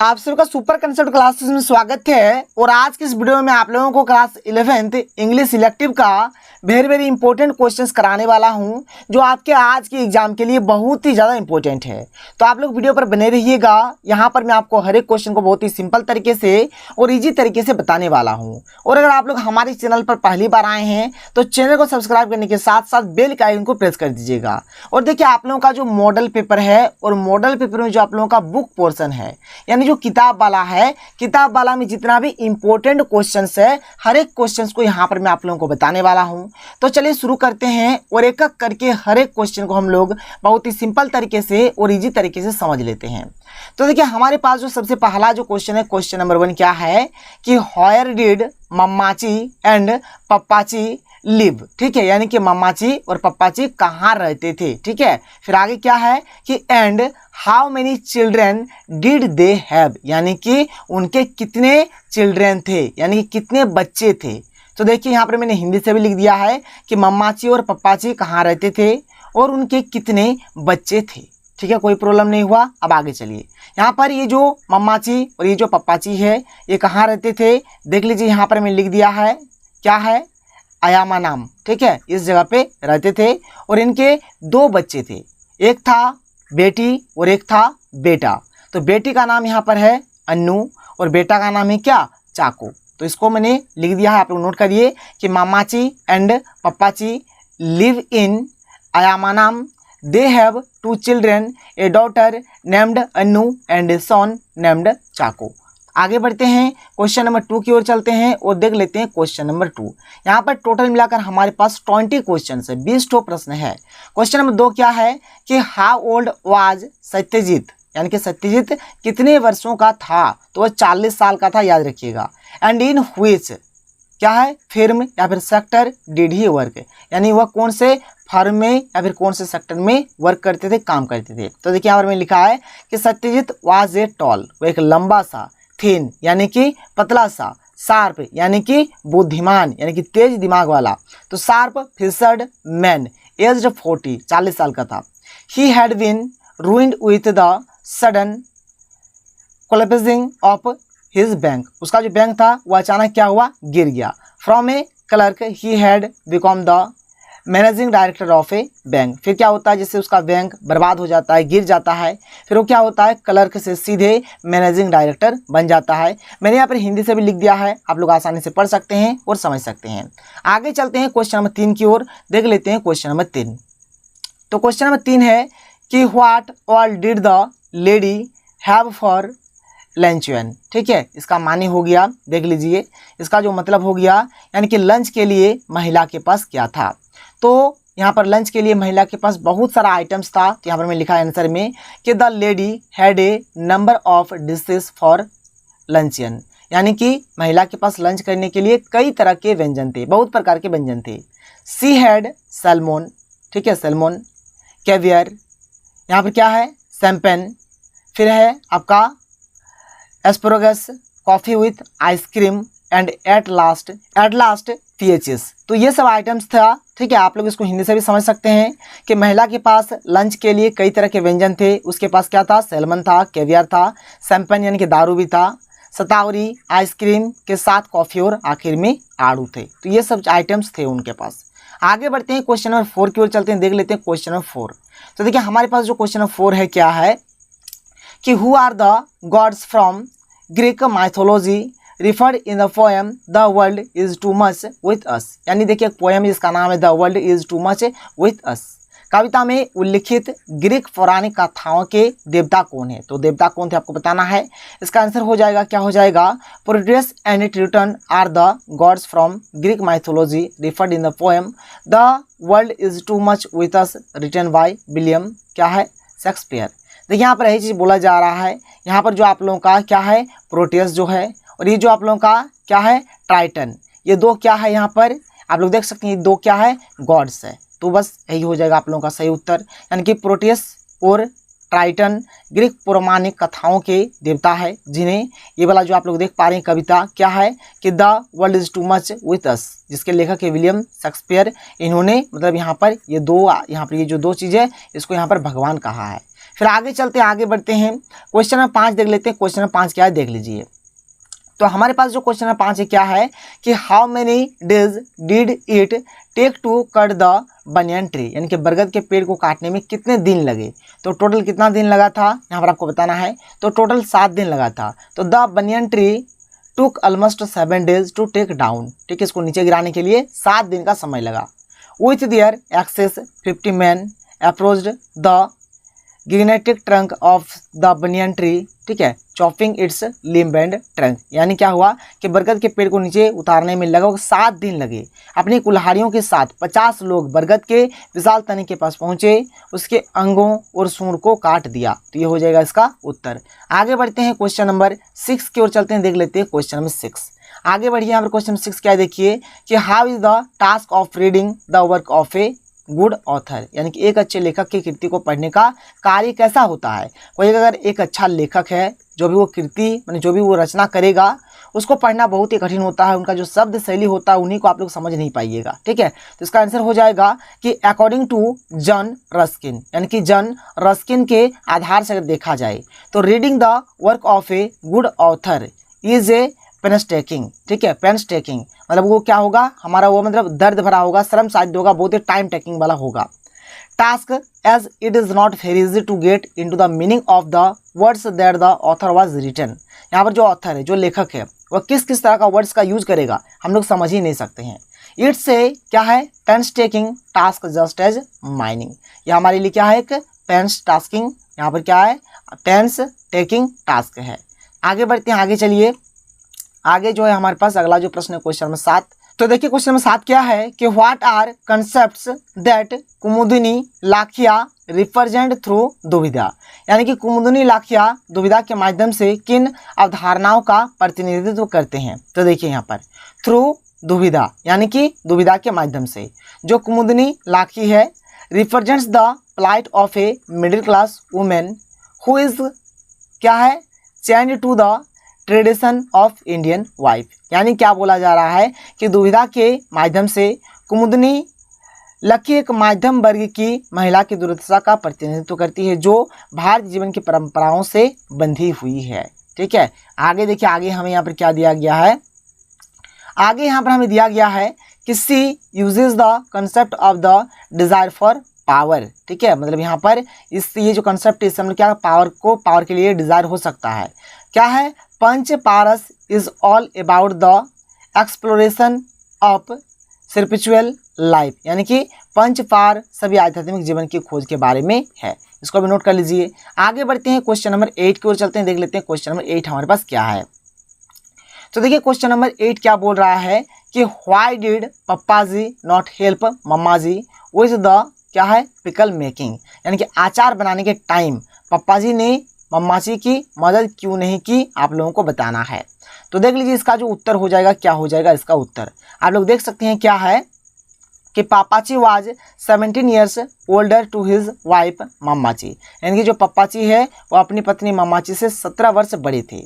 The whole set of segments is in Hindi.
आप सभी का सुपर कंसेप्ट क्लासेस में स्वागत है। और आज की इस वीडियो में आप लोगों को क्लास 11th इंग्लिश सिलेक्टिव का वेरी इंपॉर्टेंट क्वेश्चंस कराने वाला हूं, जो आपके आज के एग्जाम के लिए बहुत ही ज़्यादा इंपॉर्टेंट है। तो आप लोग वीडियो पर बने रहिएगा। यहां पर मैं आपको हर एक क्वेश्चन को बहुत ही सिंपल तरीके से और ईजी तरीके से बताने वाला हूँ। और अगर आप लोग हमारे चैनल पर पहली बार आए हैं तो चैनल को सब्सक्राइब करने के साथ साथ बेल के आइकन को प्रेस कर दीजिएगा। और देखिए, आप लोगों का जो मॉडल पेपर है और मॉडल पेपर में जो आप लोगों का बुक पोर्शन है, यानी जो किताब वाला है, किताब वाला में जितना भी इंपॉर्टेंट क्वेश्चंस है, हर एक क्वेश्चंस को यहाँ पर मैं आप लोगों को बताने वाला हूँ। तो चलिए शुरू करते हैं और एक एक करके हर एक क्वेश्चन को हम लोग बहुत ही सिंपल तरीके से और इजी तरीके से समझ लेते हैं। तो देखिए, हमारे पास जो सबसे पहला जो क्वेश्चन है, क्वेश्चन नंबर 1 क्या है कि व्हेयर डिड मम्माची एंड पप्पाची लिव। ठीक है, यानी कि मम्माची और पप्पाची कहाँ रहते थे। ठीक है, फिर आगे क्या है कि and how many children did they have, यानी कि उनके कितने चिल्ड्रेन थे, यानी कि कितने बच्चे थे। तो देखिए, यहाँ पर मैंने हिंदी से भी लिख दिया है कि मम्माची और पप्पाची कहाँ रहते थे और उनके कितने बच्चे थे। ठीक है, कोई प्रॉब्लम नहीं हुआ। अब आगे चलिए, यहाँ पर ये जो मम्माची और ये जो पप्पाची है, ये कहाँ रहते थे, देख लीजिए। यहाँ पर मैं लिख दिया है, क्या है, अयामा नाम। ठीक है, इस जगह पे रहते थे और इनके 2 बच्चे थे, एक था बेटी और एक था बेटा। तो बेटी का नाम यहाँ पर है अन्नू और बेटा का नाम है क्या, चाको। तो इसको मैंने लिख दिया है, आप लोग नोट करिए कि मामाची एंड पप्पाची लिव इन अयामा नाम। They have 2 children, a daughter named Annu and a son named Chacko. आगे बढ़ते हैं, क्वेश्चन नंबर 2 की ओर चलते हैं और देख लेते हैं क्वेश्चन नंबर 2। यहाँ पर टोटल मिलाकर हमारे पास 20 क्वेश्चन है, 20 प्रश्न है। क्वेश्चन नंबर 2 क्या है कि हाउ ओल्ड वाज सत्यजीत, यानी कि सत्यजीत कितने वर्षों का था। तो वह 40 साल का था, याद रखिएगा। एंड इन व्हिच, क्या है, फर्म या फिर सेक्टर डिड ही वर्क, यानी वह कौन से फर्म में या फिर कौन से सेक्टर में वर्क करते थे, काम करते थे। तो देखिए, यहाँ पर मैं लिखा है कि सत्यजीत वाज ए टॉल, वो एक लंबा सा, थिन यानी कि पतला सा, शार्प यानी कि बुद्धिमान यानी कि तेज दिमाग वाला, तो शार्प फिशर्ड मैन, एज्ड 40 साल का था। He had been ruined with the sudden collapsing of his bank, उसका जो बैंक था वो अचानक क्या हुआ, गिर गया। From A clerk he had become the managing director of A bank. फिर क्या होता है, जैसे उसका बैंक बर्बाद हो जाता है, गिर जाता है, फिर वो क्या होता है, क्लर्क से सीधे मैनेजिंग डायरेक्टर बन जाता है। मैंने यहाँ पर हिंदी से भी लिख दिया है, आप लोग आसानी से पढ़ सकते हैं और समझ सकते हैं। आगे चलते हैं क्वेश्चन नंबर 3 की ओर, देख लेते हैं क्वेश्चन नंबर 3। तो क्वेश्चन नंबर 3 है कि what all did the lady have for luncheon. ठीक है, इसका मानी हो गया, देख लीजिए, इसका जो मतलब हो गया, यानी कि लंच के लिए महिला के पास क्या था। तो यहाँ पर लंच के लिए महिला के पास बहुत सारा आइटम्स था। तो यहाँ पर मैं लिखा है आंसर में कि the lady had a number of dishes for luncheon, यानी कि महिला के पास लंच करने के लिए कई तरह के व्यंजन थे, बहुत प्रकार के व्यंजन थे। सी हैड सैल्मोन, ठीक है, सैल्मोन, कैवियर, यहाँ पर क्या है, शैंपेन, फिर है आपका asparagus, coffee with ice cream and at last पीएचएस। तो ये सब आइटम्स था। ठीक है, आप लोग इसको हिंदी से भी समझ सकते हैं कि महिला के पास लंच के लिए कई तरह के व्यंजन थे। उसके पास क्या था, सैल्मन था, कैवियर था, शैंपेन यानी कि दारू भी था, सतावरी आइसक्रीम के साथ कॉफ़ी और आखिर में आड़ू थे। तो ये सब आइटम्स थे उनके पास। आगे बढ़ते हैं, क्वेश्चन नंबर 4 की ओर चलते हैं, देख लेते हैं क्वेश्चन नंबर 4। तो देखिए, हमारे पास जो क्वेश्चन नंबर 4 है, क्या है कि who are the gods from Greek mythology referred in the poem the world is too much with us. यानी देखिए, पोएम जिसका नाम है the world is too much with us. कविता में उल्लिखित ग्रीक पौराणिक कथाओं के देवता कौन है। तो देवता कौन थे आपको बताना है। इसका आंसर हो जाएगा, क्या हो जाएगा, Proteus and Triton are the gods from Greek mythology referred in the poem the world is too much with us written by William, क्या है, शेक्सपियर। देखिए, यहाँ पर यही चीज़ बोला जा रहा है। यहाँ पर जो आप लोगों का क्या है, प्रोटियस जो है, और ये जो आप लोगों का क्या है, ट्राइटन, ये 2 क्या है, यहाँ पर आप लोग देख सकते हैं, ये 2 क्या है, गॉड्स है। तो बस यही हो जाएगा आप लोगों का सही उत्तर, यानी कि प्रोटियस और ट्राइटन ग्रीक पौराणिक कथाओं के देवता है, जिन्हें ये वाला जो आप लोग देख पा रहे हैं कविता क्या है कि the world is too much with अस, जिसके लेखक है विलियम शेक्सपियर। इन्होंने मतलब यहाँ पर ये 2 यहाँ पर ये जो 2 चीज़ें, इसको यहाँ पर भगवान कहा है। फिर आगे चलते हैं, आगे बढ़ते हैं। क्वेश्चन नंबर 5 देख लेते हैं। क्वेश्चन नंबर 5 क्या है देख लीजिए। तो हमारे पास जो क्वेश्चन नंबर 5 है क्या है कि how many days did it take to cut the banyan tree, यानी कि बरगद के पेड़ को काटने में कितने दिन लगे। तो टोटल कितना दिन लगा था यहाँ पर आपको बताना है। तो टोटल 7 दिन लगा था। तो the banyan tree took almost 7 days to take down, ठीक है, इसको नीचे गिराने के लिए 7 दिन का समय लगा। With their axes 50 men approached the gigantic trunk of the banyan tree, ठीक है, chopping its limb and trunk, यानी क्या हुआ कि बरगद के पेड़ को नीचे उतारने में लगभग 7 दिन लगे। अपनी कुल्हाड़ियों के साथ 50 लोग बरगद के विशाल तने के पास पहुंचे, उसके अंगों और सूंड को काट दिया। तो ये हो जाएगा इसका उत्तर। आगे बढ़ते हैं क्वेश्चन नंबर 6 की ओर चलते हैं, देख लेते हैं क्वेश्चन नंबर 6। आगे बढ़िए, यहाँ पर क्वेश्चन 6 क्या है देखिए कि how is the task of reading the work of a good author, यानी कि एक अच्छे लेखक की कृति को पढ़ने का कार्य कैसा होता है। कोई अगर एक अच्छा लेखक है, जो भी वो कृति माने जो भी वो रचना करेगा उसको पढ़ना बहुत ही कठिन होता है। उनका जो शब्द शैली होता है उन्हीं को आप लोग समझ नहीं पाइएगा, ठीक है। तो इसका आंसर हो जाएगा कि अकॉर्डिंग टू जॉन रस्किन, यानी कि जॉन रस्किन के आधार से अगर देखा जाए तो reading the work of a good author is a painstaking, ठीक है, पेनस्टेकिंग मतलब वो क्या होगा हमारा, वो मतलब दर्द भरा होगा, श्रम साध्य होगा, बहुत ही टाइम टेकिंग वाला होगा। Task as it is not very easy to get into the meaning of the words that the author was written. यहाँ पर जो ऑथर है, जो लेखक है, वह किस किस तरह का वर्ड्स का यूज करेगा हम लोग समझ ही नहीं सकते हैं। इट्स से क्या है painstaking task just as mining, यह हमारे लिए क्या है एक पेंस टास्किंग, यहाँ पर क्या है पेंस टेकिंग टास्क है। आगे बढ़ते हैं, आगे चलिए। आगे जो है हमारे पास अगला जो प्रश्न है क्वेश्चन नंबर 7। तो देखिए क्वेश्चन नंबर 7 क्या है कि what are concepts that Kumudini Lakhia represent through Duvidha, यानी कि कुमुदिनी लाखिया दुविधा के माध्यम से किन अवधारणाओं का प्रतिनिधित्व करते हैं। तो देखिए यहाँ पर थ्रू दुविधा यानी कि दुविधा के माध्यम से, जो कुमुदिनी लाखी है represents the plight of a middle class women who is क्या है change to the tradition of Indian wife, यानी क्या बोला जा रहा है कि दुविधा के माध्यम से कुमुदिनी लकी एक मध्यम वर्ग की महिला की दुर्दशा का प्रतिनिधित्व करती है जो भारतीय जीवन की परंपराओं से बंधी हुई है, ठीक है। आगे देखिए, आगे हमें यहाँ पर क्या दिया गया है, आगे यहाँ पर हमें दिया गया है कि she uses the concept of the desire for power, ठीक है, मतलब यहाँ पर इस ये जो कंसेप्ट है इसमें क्या पावर के लिए डिजायर हो सकता है। क्या है Panch Paras is all about the exploration of spiritual life, यानी कि पंच पार सभी आध्यात्मिक जीवन की खोज के बारे में है, इसको भी नोट कर लीजिए। आगे बढ़ते हैं क्वेश्चन नंबर 8 की ओर चलते हैं, देख लेते हैं क्वेश्चन नंबर 8 हमारे पास क्या है। तो देखिए क्वेश्चन नंबर 8 क्या बोल रहा है कि why did papa ji not help mama ji with the क्या है पिकल मेकिंग, यानी कि अचार बनाने के टाइम पप्पा जी ने मम्मा जी की मदद क्यों नहीं की, आप लोगों को बताना है। तो देख लीजिए इसका जो उत्तर हो जाएगा क्या हो जाएगा, इसका उत्तर आप लोग देख सकते हैं क्या है कि Pappachi was 17 years older to his wife Mammachi, यानी कि जो पप्पाची है वो अपनी पत्नी मम्माची से 17 वर्ष बड़े थे।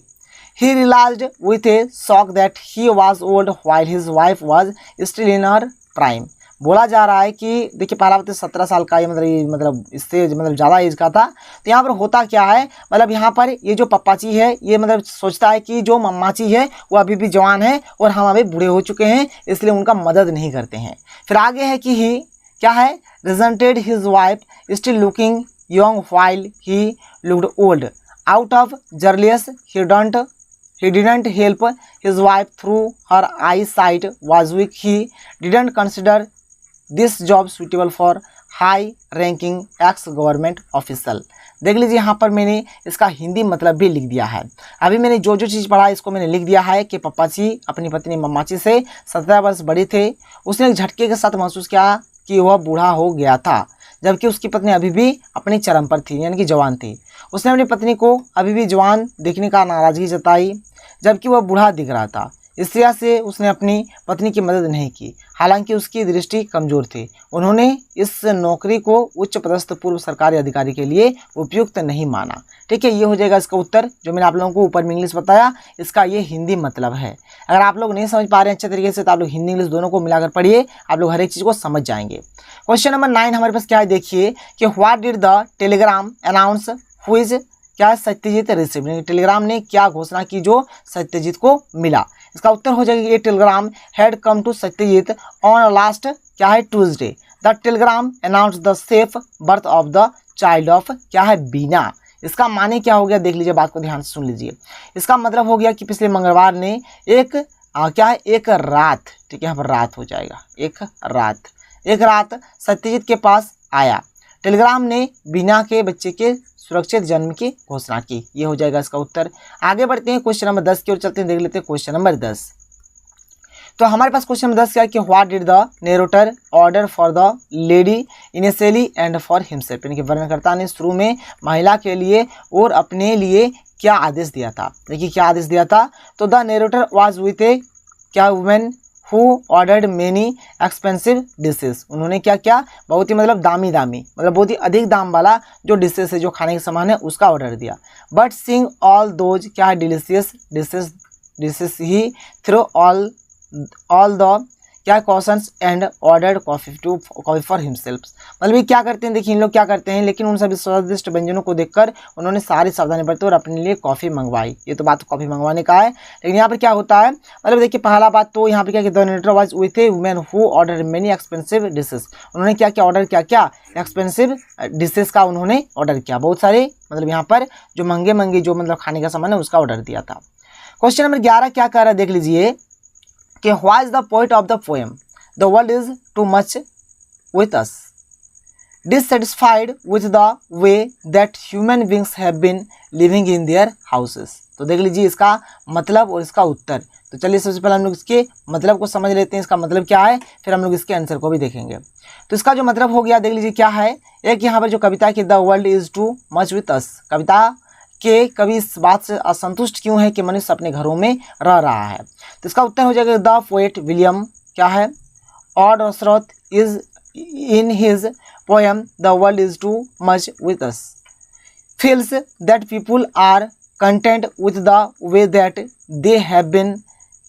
He realized with a shock that he was old while his wife was still in her prime, बोला जा रहा है कि देखिए पहला बात 17 साल का ये मतलब इससे मतलब ज़्यादा एज का था। तो यहाँ पर होता क्या है, मतलब यहाँ पर ये जो पप्पाची है ये मतलब सोचता है कि जो मम्माची है वो अभी भी जवान है और हम अभी बूढ़े हो चुके हैं, इसलिए उनका मदद नहीं करते हैं। फिर आगे है कि ही क्या है resented his wife still looking young while he looked old out of jealousy he didn't help his wife through her eyesight was weak. He didn't consider this job suitable for high ranking ex government official। देख लीजिए यहाँ पर मैंने इसका हिंदी मतलब भी लिख दिया है। अभी मैंने जो जो चीज़ पढ़ा इसको मैंने लिख दिया है कि पप्पाची अपनी पत्नी मम्माची से 17 वर्ष बड़ी थे। उसने एक झटके के साथ महसूस किया कि वह बूढ़ा हो गया था, जबकि उसकी पत्नी अभी भी अपनी चरम पर थी, यानी कि जवान थी। उसने अपनी पत्नी को अभी भी जवान देखने का नाराज़गी जताई, जबकि वह बूढ़ा दिख रहा था। इसलिए से उसने अपनी पत्नी की मदद नहीं की, हालांकि उसकी दृष्टि कमजोर थी। उन्होंने इस नौकरी को उच्च पदस्थ पूर्व सरकारी अधिकारी के लिए उपयुक्त नहीं माना। ठीक है, ये हो जाएगा इसका उत्तर। जो मैंने आप लोगों को ऊपर में इंग्लिश बताया, इसका ये हिंदी मतलब है। अगर आप लोग नहीं समझ पा रहे हैं अच्छे तरीके से, तो आप लोग हिंदी इंग्लिश दोनों को मिलाकर पढ़िए, आप लोग हर एक चीज़ को समझ जाएंगे। क्वेश्चन नंबर 9 हमारे पास क्या है, देखिए कि what did the telegram announce which, क्या सत्यजीत रिसीव, टेलीग्राम ने क्या घोषणा की जो सत्यजीत को मिला। इसका उत्तर हो जाएगा ये telegram had come to Satyajit on last, क्या है, Tuesday. The telegram announce the safe birth of the child of, क्या है, बीना। इसका माने क्या हो गया, देख लीजिए, बात को ध्यान से सुन लीजिए। इसका मतलब हो गया कि पिछले मंगलवार ने एक क्या है, एक रात, ठीक है, यहाँ पर रात हो जाएगा, एक रात सत्यजीत के पास आया। टेलीग्राम ने बीना के बच्चे के सुरक्षित जन्म की घोषणा की। ये हो जाएगा इसका उत्तर। आगे बढ़ते हैं क्वेश्चन नंबर 10 की ओर चलते हैं, देख लेते हैं क्वेश्चन नंबर 10। तो हमारे पास क्वेश्चन नंबर 10 क्या है कि what did the narrator order for the lady initially and for himself, यानी कि वर्णनकर्ता ने शुरू में महिला के लिए और अपने लिए क्या आदेश दिया था। देखिए क्या आदेश दिया था, तो द नरेटर वाज विथ ए, क्या, women who ordered many expensive dishes, उन्होंने क्या क्या, बहुत ही मतलब दामी मतलब बहुत ही अधिक दाम वाला जो डिशेस है, जो खाने के सामान है, उसका ऑर्डर दिया। बट सीइंग ऑल दोज, क्या है, delicious dishes he through all the, क्या, courses and ordered coffee for himself. मतलब ये क्या करते हैं, देखिए इन लोग क्या करते हैं, लेकिन उन सभी स्वादिष्ट व्यंजनों को देखकर उन्होंने सारी सावधानी बरती और अपने लिए कॉफ़ी मंगवाई। ये तो बात कॉफ़ी मंगवाने का है, लेकिन यहाँ पर क्या होता है, मतलब देखिए पहला बात तो यहाँ पर क्या, the narrator was with A women who order many expensive dishes, उन्होंने क्या क्या ऑर्डर किया, क्या एक्सपेंसिव डिशेस का उन्होंने ऑर्डर किया, बहुत सारे, मतलब यहाँ पर जो महंगे जो मतलब खाने का सामान है उसका ऑर्डर दिया था। क्वेश्चन नंबर 11 क्या कह रहा है, देख लीजिए कि what is the point of the poem, the world is too much with us, dissatisfied with the way that human beings have been living in their houses। तो देख लीजिए इसका मतलब और इसका उत्तर। तो चलिए सबसे पहले हम लोग इसके मतलब को समझ लेते हैं, इसका मतलब क्या है, फिर हम लोग इसके आंसर को भी देखेंगे। तो इसका जो मतलब हो गया, देख लीजिए क्या है, एक यहाँ पर जो कविता की the world is too much with us, कविता के कवि इस बात से असंतुष्ट क्यों है कि मनुष्य अपने घरों में रह रहा है। तो इसका उत्तर हो जाएगा द पोएट विलियम, क्या है, Wordsworth is in his poem The World is Too Much With Us feels that people are content with the way that they have been,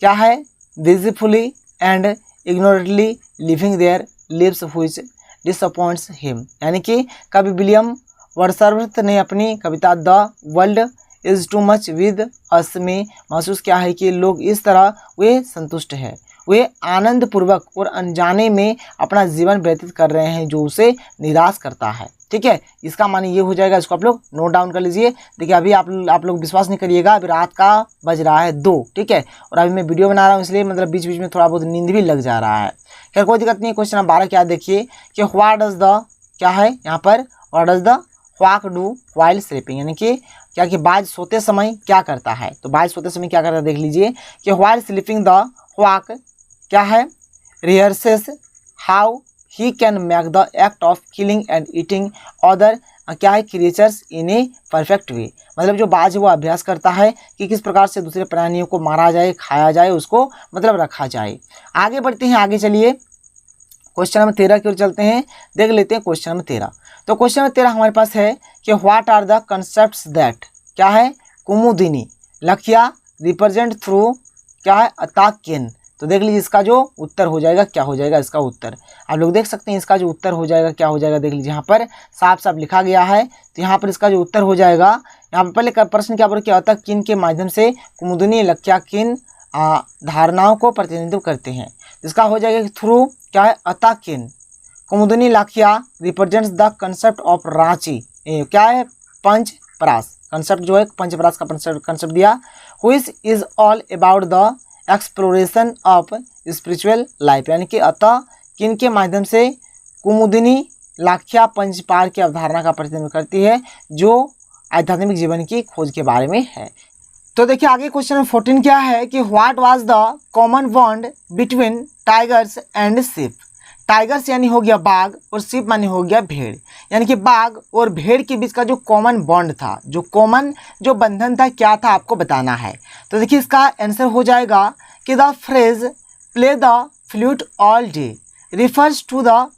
क्या है, visibly and ignorantly living their lives which disappoints him। यानी कि कवि विलियम वर्ड्सवर्थ ने अपनी कविता the world is too much with us में महसूस किया है कि लोग इस तरह वे संतुष्ट हैं, वे आनंद पूर्वक और अनजाने में अपना जीवन व्यतीत कर रहे हैं जो उसे निराश करता है। ठीक है, इसका माने ये हो जाएगा, इसको आप लोग नोट डाउन कर लीजिए। देखिए अभी आप लोग विश्वास नहीं करिएगा, अभी रात का बज रहा है 2, ठीक है, और अभी मैं वीडियो बना रहा हूँ, इसलिए मतलब बीच बीच में थोड़ा बहुत नींद भी लग जा रहा है। खैर कोई दिक्कत नहीं। क्वेश्चन नंबर 12 क्या देखिए कि व्हाट डज द, क्या है यहाँ पर, what does the quack do while sleeping, यानी कि क्या कि बाज सोते समय क्या करता है। तो बाज सोते समय क्या करता है, देख लीजिए कि व्हाइल स्लीपिंग द क्वाक, क्या है, rehearses how he can make the act of killing and eating other, क्या है, creatures in a perfect way. मतलब जो बाज वो अभ्यास करता है कि किस प्रकार से दूसरे प्राणियों को मारा जाए, खाया जाए, उसको मतलब रखा जाए। आगे बढ़ते हैं, आगे चलिए क्वेश्चन नंबर 13 की ओर चलते हैं, देख लेते हैं क्वेश्चन नंबर 13। तो क्वेश्चन नंबर 13 हमारे पास है कि what are the concepts that, क्या है, कुमुदिनी लखिया रिप्रेजेंट थ्रू, क्या है, अताकिन। तो देख लीजिए इसका जो उत्तर हो जाएगा, क्या हो जाएगा इसका उत्तर, आप लोग देख सकते हैं इसका जो उत्तर हो जाएगा क्या हो जाएगा। देख लीजिए यहाँ पर साफ साफ लिखा गया है, तो यहाँ पर इसका जो उत्तर हो जाएगा, यहाँ पर पहले प्रश्न क्या होता है, किन के माध्यम से कुमुदिनी लखिया किन धारणाओं को प्रतिनिधित्व करते हैं। इसका हो जाएगा थ्रू, क्या है, अताकिन। Kumudini Lakhia represents the concept of Ranchi, क्या है, पंचपरास, कंसेप्ट जो है पंचपरास का कंसेप्ट दिया। Which is all about the exploration of spiritual life, यानी कि अतः किन के माध्यम से कुमुदिनी लाखिया पंचपार की अवधारणा का प्रतिनिधित्व करती है जो आध्यात्मिक जीवन की खोज के बारे में है। तो देखिए आगे क्वेश्चन नंबर 14 क्या है कि what was the common bond between tigers and ship. Tigers यानी हो गया बाघ और शिप मानी हो गया भेड़, यानी कि बाघ और भेड़ के बीच का जो कॉमन बॉन्ड था, जो कॉमन जो बंधन था, क्या था, आपको बताना है। तो देखिए इसका आंसर हो जाएगा कि the phrase play the flute all day refers to the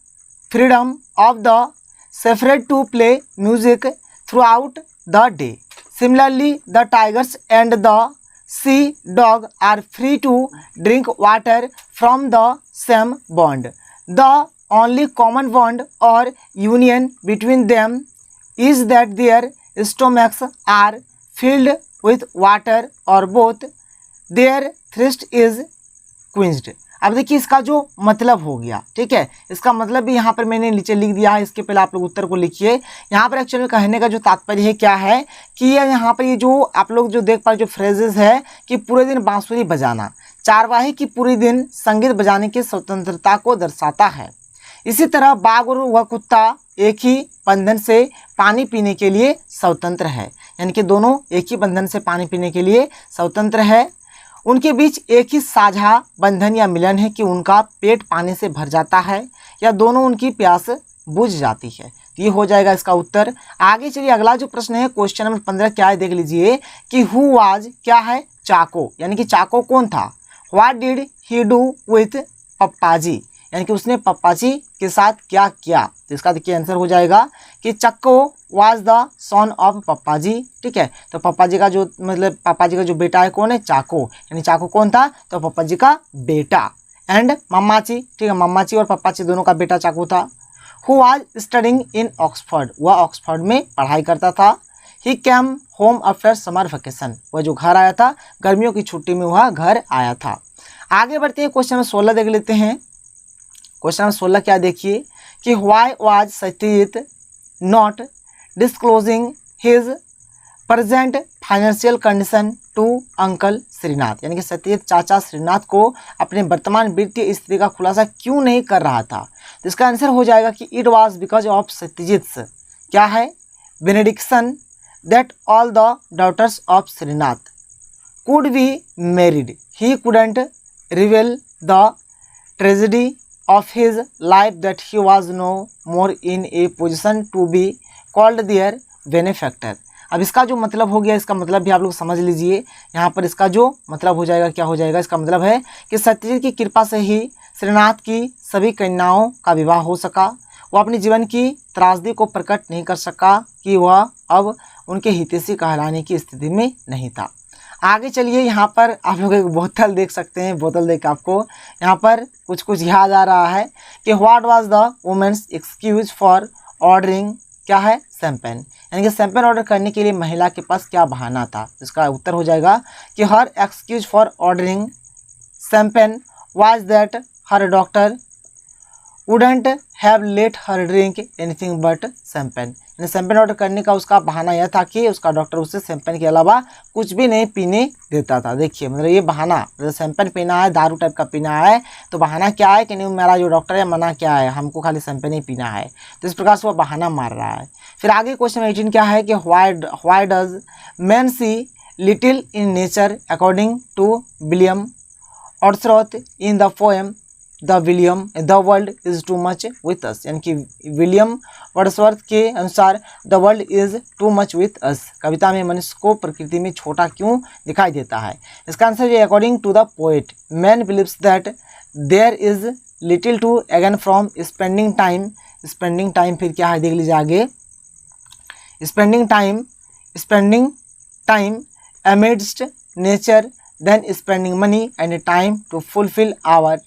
freedom of the shepherd to play music throughout the day. Similarly, the tigers and the sea dog are free to drink water from the same pond. The only common bond or union between them is that their stomachs are filled with water or both. Their thirst is quenched. अब देखिए इसका जो मतलब हो गया, ठीक है, इसका मतलब भी यहाँ पर मैंने नीचे लिख दिया है। इसके पहले आप लोग उत्तर को लिखिए। यहाँ पर एक्चुअली कहने का जो तात्पर्य है क्या है कि यहाँ पर ये जो आप लोग जो देख पा रहे जो फ्रेजेस है कि पूरे दिन बांसुरी बजाना चारवाही की पूरे दिन संगीत बजाने की स्वतंत्रता को दर्शाता है। इसी तरह बाघ और वह कुत्ता एक ही बंधन से पानी पीने के लिए स्वतंत्र है, यानी कि दोनों एक ही बंधन से पानी पीने के लिए स्वतंत्र है। उनके बीच एक ही साझा बंधन या मिलन है कि उनका पेट पानी से भर जाता है या दोनों उनकी प्यास बुझ जाती है। तो ये हो जाएगा इसका उत्तर। आगे चलिए अगला जो प्रश्न है क्वेश्चन नंबर 15 क्या है देख लीजिए कि हु वाज क्या है चाको, यानी कि चाको कौन था। What did he do with Pappaji, यानी कि उसने पप्पाजी के साथ क्या किया। तो इसका देखिए आंसर हो जाएगा कि चक्को वाज द सन ऑफ पप्पाजी, ठीक है। तो पप्पाजी का जो मतलब पापाजी का जो बेटा है कौन है चाको, यानी चाको कौन था तो पप्पाजी का बेटा। एंड मम्माची, ठीक है, मम्माची और पप्पाची दोनों का बेटा चाको था। Who was studying in Oxford, वह ऑक्सफोर्ड में पढ़ाई करता था। ही cam home after summer vacation, वह जो घर आया था गर्मियों की छुट्टी में वह घर आया था। आगे बढ़ते हैं क्वेश्चन नंबर 16 देख लेते हैं। क्वेश्चन नंबर 16 क्या देखिए कि why was Satyajit not disclosing his present financial condition to uncle Shrinath, यानी कि सत्यजीत चाचा श्रीनाथ को अपने वर्तमान वित्तीय स्थिति का खुलासा क्यों नहीं कर रहा था। तो इसका आंसर हो जाएगा कि it was because of Satyajit क्या है benediction that all the daughters of Shrinath could be married. He couldn't reveal the tragedy of his life that he was no more in a position to be called their benefactor. अब इसका जो मतलब हो गया, इसका मतलब भी आप लोग समझ लीजिए। यहाँ पर इसका जो मतलब हो जाएगा क्या हो जाएगा, इसका मतलब है कि सत्यजीत की कृपा से ही श्रीनाथ की सभी कन्याओं का विवाह हो सका। वो अपने जीवन की त्रासदी को प्रकट नहीं कर सका कि वह अब उनके हितैषी कहलाने की स्थिति में नहीं था। आगे चलिए, यहाँ पर आप लोग एक बोतल देख सकते हैं। बोतल देख आपको यहाँ पर कुछ कुछ याद आ रहा है कि what was the women's excuse for ordering क्या है शैंपेन, यानी कि शैंपेन ऑर्डर करने के लिए महिला के पास क्या बहाना था। इसका उत्तर हो जाएगा कि her excuse for ordering champagne was that her doctor wouldn't have let her drink anything but champagne, यानी शैंपेन ऑर्डर करने का उसका बहाना यह था कि उसका डॉक्टर उसे शैंपेन के अलावा कुछ भी नहीं पीने देता था। देखिए मतलब ये बहाना, मतलब शैंपेन पीना है, दारू टाइप का पीना है, तो बहाना क्या है कि नहीं मेरा जो डॉक्टर है मना क्या है, हमको खाली शैंपेन ही पीना है। तो इस प्रकार से वह बहाना मार रहा है। फिर आगे क्वेश्चन 18 क्या है कि why does man see little in nature according to William Wordsworth in the poem the world is too much with us, यानी कि विलियम वर्ड्सवर्थ के अनुसार the world is too much with us कविता में मनुष्य को प्रकृति में छोटा क्यों दिखाई देता है। इसका आंसर है according to the poet man believes that there is little to gain from spending time. Spending time फिर क्या है देख लीजिए आगे, spending time amidst nature than spending money and time to fulfil our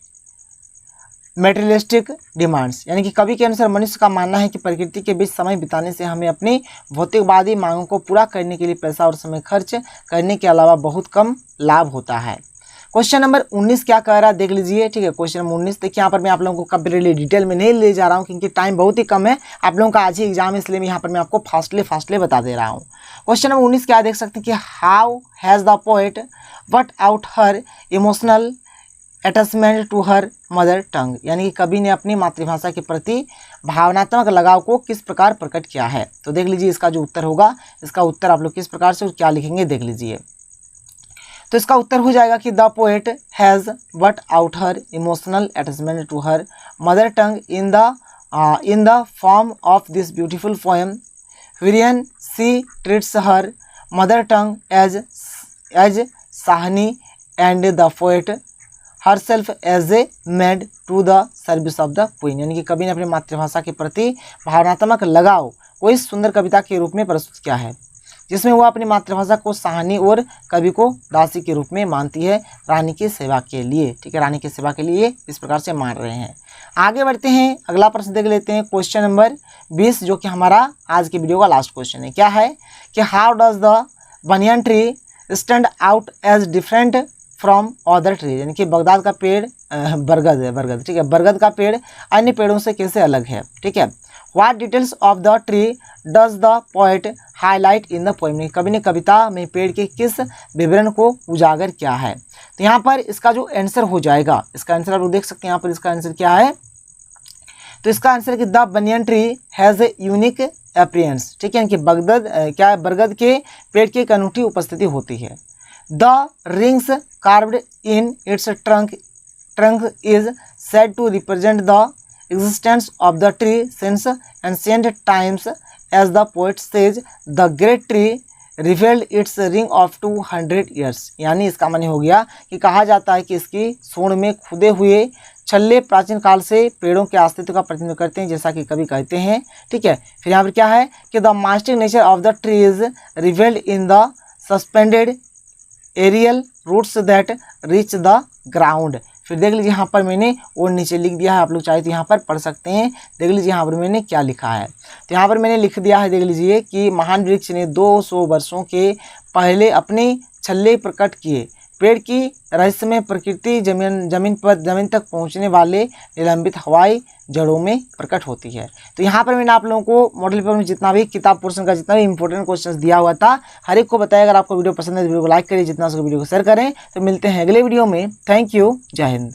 materialistic demands, यानी कि कवि के अनुसार मनुष्य का मानना है कि प्रकृति के बीच समय बिताने से हमें अपनी भौतिकवादी मांगों को पूरा करने के लिए पैसा और समय खर्च करने के अलावा बहुत कम लाभ होता है। क्वेश्चन नंबर 19 क्या कह रहा है देख लीजिए, ठीक है। क्वेश्चन नंबर 19 देखिए, यहाँ पर मैं आप लोगों को कंप्लीटली डिटेल में नहीं ले जा रहा हूँ क्योंकि टाइम बहुत ही कम है, आप लोगों का आज ही एग्जाम है, इसलिए मैं यहाँ पर मैं आपको फास्टली बता दे रहा हूँ। क्वेश्चन नंबर 19 क्या देख सकते हैं कि how has the poet what out her emotional attachment to her mother tongue, यानी कि कवि ने अपनी मातृभाषा के प्रति भावनात्मक लगाव को किस प्रकार प्रकट किया है। तो देख लीजिए इसका जो उत्तर होगा, इसका उत्तर आप लोग किस प्रकार से क्या लिखेंगे देख लीजिए। तो इसका उत्तर हो जाएगा कि the poet has put out her emotional attachment to her mother tongue in the form of this beautiful poem wherein she treats her mother tongue as Shahni and the poet herself as a maid to the service of the queen, यानी कि कवि ने अपनी मातृभाषा के प्रति भावनात्मक लगाव को इस सुंदर कविता के रूप में प्रस्तुत किया है, जिसमें वह अपनी मातृभाषा को सहानी और कवि को दासी के रूप में मानती है रानी की सेवा के लिए। ठीक है, रानी की सेवा के लिए इस प्रकार से मान रहे हैं। आगे बढ़ते हैं, अगला प्रश्न देख लेते हैं, क्वेश्चन नंबर 20, जो कि हमारा आज की वीडियो का लास्ट क्वेश्चन है। क्या है कि how does the banyan tree stand out as different from other tree, यानी कि बगदाद का पेड़ बरगद है, बरगद, ठीक है, बरगद का पेड़ अन्य पेड़ों से कैसे अलग है। ठीक है, what details of the tree does the poet highlight in the poem, कवि ने कविता में पेड़ के किस विवरण को उजागर किया है। तो यहाँ पर इसका जो आंसर हो जाएगा, इसका आंसर आप लोग देख सकते हैं, यहाँ पर इसका आंसर क्या है, तो इसका आंसर है कि the banyan tree has a unique appearance. ठीक है, कि क्या है, बरगद के पेड़ की एक अनूठी उपस्थिति होती है। The rings carved in its trunk is said to represent the existence of the tree since ancient times, as the poet says the great tree revealed its ring of 200 years, यानी इसका माने हो गया कि कहा जाता है कि इसकी सूंड में खुदे हुए छल्ले प्राचीन काल से पेड़ों के अस्तित्व का प्रतिनिधित्व करते हैं, जैसा कि कवि कहते हैं। ठीक है, फिर यहाँ पर क्या है कि the mastic nature of the tree is revealed in the suspended aerial roots that reach the ground. फिर देख लीजिए यहाँ पर मैंने और नीचे लिख दिया है, आप लोग चाहे तो यहाँ पर पढ़ सकते हैं। देख लीजिए यहाँ पर मैंने क्या लिखा है, तो यहाँ पर मैंने लिख दिया है, देख लीजिए कि महान वृक्ष ने 200 वर्षों के पहले अपने छल्ले प्रकट किए। पेड़ की रहस्यमय प्रकृति जमीन तक पहुँचने वाले निलंबित हवाई जड़ों में प्रकट होती है। तो यहाँ पर मैंने आप लोगों को मॉडल पेपर में जितना भी किताब पोर्शन का जितना भी इंपॉर्टेंट क्वेश्चंस दिया हुआ था, हर एक को बताया। अगर आपको वीडियो पसंद है तो वीडियो को लाइक करिए, जितना उसको वीडियो को शेयर करें। तो मिलते हैं अगले वीडियो में। थैंक यू, जय हिंद।